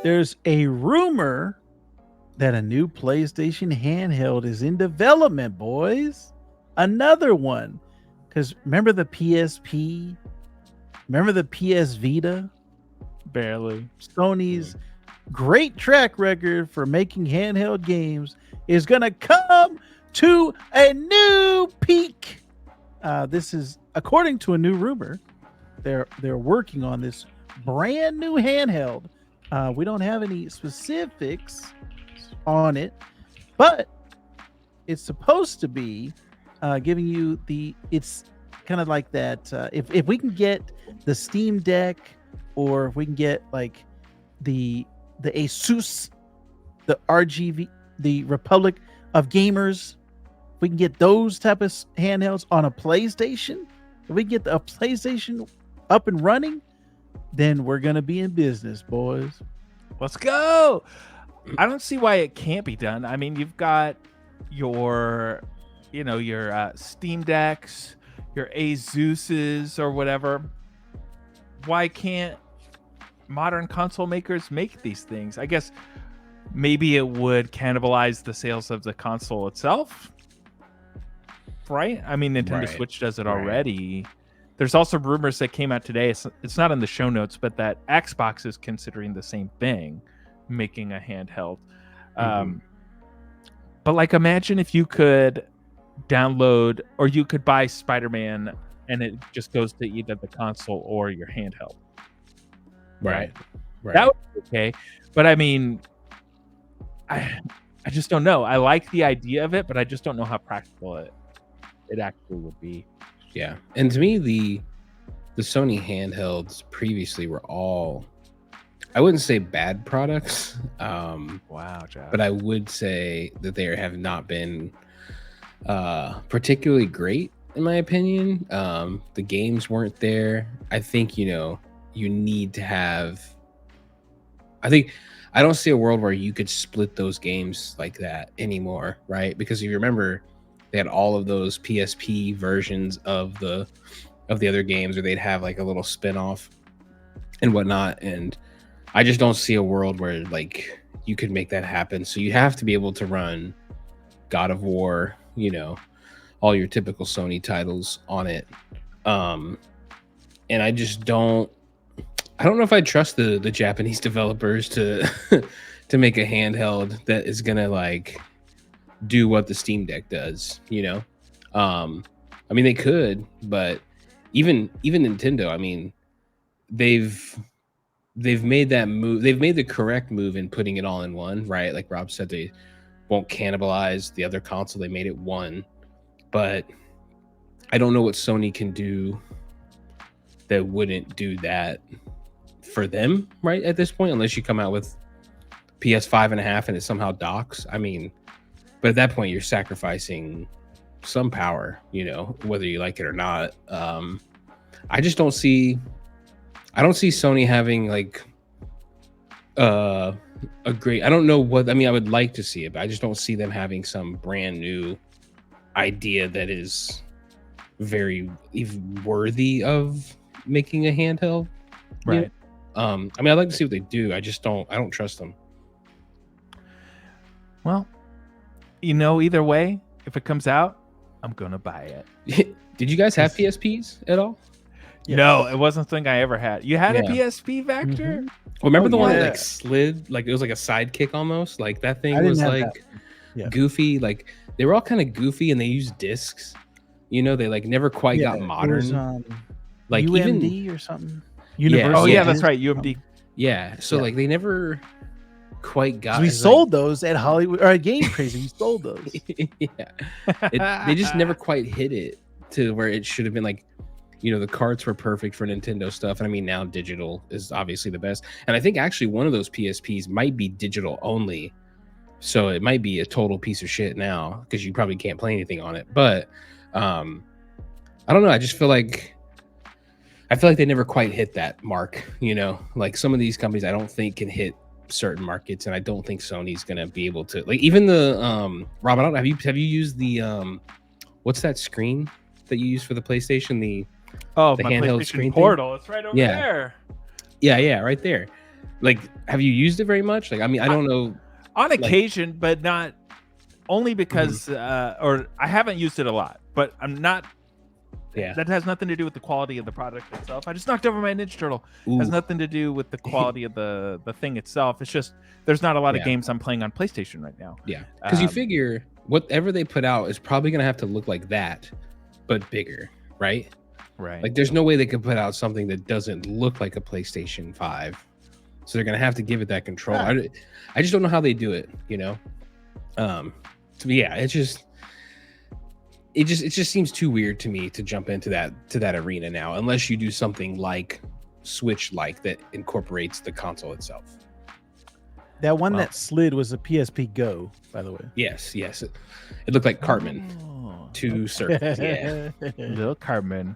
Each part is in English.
there's a rumor that a new PlayStation handheld is in development, boys. Another one. Because remember the PSP? Remember the PS Vita? Barely. Sony's great track record for making handheld games is going to come to a new peak. This is according to a new rumor. They're working on this brand new handheld. We don't have any specifics on it, but it's supposed to be giving you it's kind of like that. If we can get the Steam Deck, or if we can get like the Asus, the RGV, the Republic of Gamers, if we can get those type of handhelds on a PlayStation, if we get a PlayStation up and running, then we're gonna be in business, boys. Let's go. I don't see why it can't be done. I mean, you've got your Steam Decks, your Asuses or whatever. Why can't modern console makers make these things? I guess maybe it would cannibalize the sales of the console itself, right? I mean, Nintendo Switch does it already. There's also rumors that came out today. It's not in the show notes, but that Xbox is considering the same thing, making a handheld. But like, imagine if you could download, or you could buy Spider-Man and it just goes to either the console or your handheld. Right. That would be okay. But I mean, I just don't know. I like the idea of it, but I just don't know how practical it actually would be. Yeah. And to me, the Sony handhelds previously were all, I wouldn't say bad products. Wow, Jeff. But I would say that they have not been particularly great, in my opinion. The games weren't there. I think, you need to have, I don't see a world where you could split those games like that anymore, right? Because if you remember, they had all of those PSP versions of the other games, or they'd have like a little spin-off and whatnot. And I just don't see a world where like you could make that happen. So you have to be able to run God of War, all your typical Sony titles on it. And I just don't know if I trust the Japanese developers to to make a handheld that is gonna like do what the Steam Deck does. I mean, they could, but even Nintendo, I mean, they've made that move. They've made the correct move in putting it all in one, right? Like Rob said, they won't cannibalize the other console. They made it one, but I don't know what Sony can do that wouldn't do that for them, right? At this point, unless you come out with PS5.5 and it somehow docks. I mean, but at that point, you're sacrificing some power, whether you like it or not. I just don't see. I don't see Sony having like a great. I don't know what. I mean, I would like to see it, but I just don't see them having some brand new idea that is very even worthy of making a handheld. Right. I mean, I'd like to see what they do. I don't trust them. Well, either way, if it comes out, I'm gonna buy it. Did you guys have PSPs at all? Yes. No, it wasn't something I ever had. You had a PSP, Vector? Well, remember the one that like slid, like it was like a sidekick almost? Like that thing was like goofy. Like they were all kind of goofy, and they used discs. They like never quite got modern. Was, like UMD even or something. Oh yeah, that's right, UMD. Yeah, so like they never quite got. We sold those at Hollywood or at Game Crazy. We sold those. They just never quite hit it to where it should have been. Like, the carts were perfect for Nintendo stuff, and I mean now digital is obviously the best. And I think actually one of those PSPs might be digital only, so it might be a total piece of shit now because you probably can't play anything on it. But I don't know. I just feel like they never quite hit that mark. Like some of these companies, I don't think can hit certain markets, and I don't think Sony's gonna be able to. Like even the Rob, I don't know, have you used the what's that screen that you use for the PlayStation? The my handheld PlayStation screen Portal. thing? It's right over there. Yeah, right there. Like, have you used it very much? Like, I mean, I don't know. On Like, occasion, but not only because, or I haven't used it a lot, but I'm not. yeah. That has nothing to do with the quality of the product itself. I just knocked over my Ninja Turtle. Has Ooh, nothing to do with the quality of the thing itself. It's just there's not a lot of Yeah. games I'm playing on PlayStation right now. yeah. Because you Um, figure whatever they put out is probably gonna have to look like that, but bigger, right? Right. Like, there's no way they could put out something that doesn't look like a PlayStation 5. So they're gonna have to give it that control. Ah. I just don't know how they do it, you know. So yeah, it just seems too weird to me to jump into that arena now, unless you do something like Switch like that incorporates the console itself. That one Well. that slid was a PSP Go, by the way. Yes, it looked like Cartman Oh, to Surface. Yeah. little Cartman.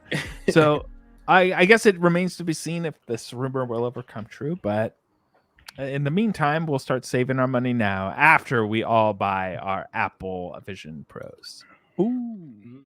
So I guess it remains to be seen if this rumor will ever come true. But in the meantime, we'll start saving our money now after we all buy our Apple Vision Pros. Ooh.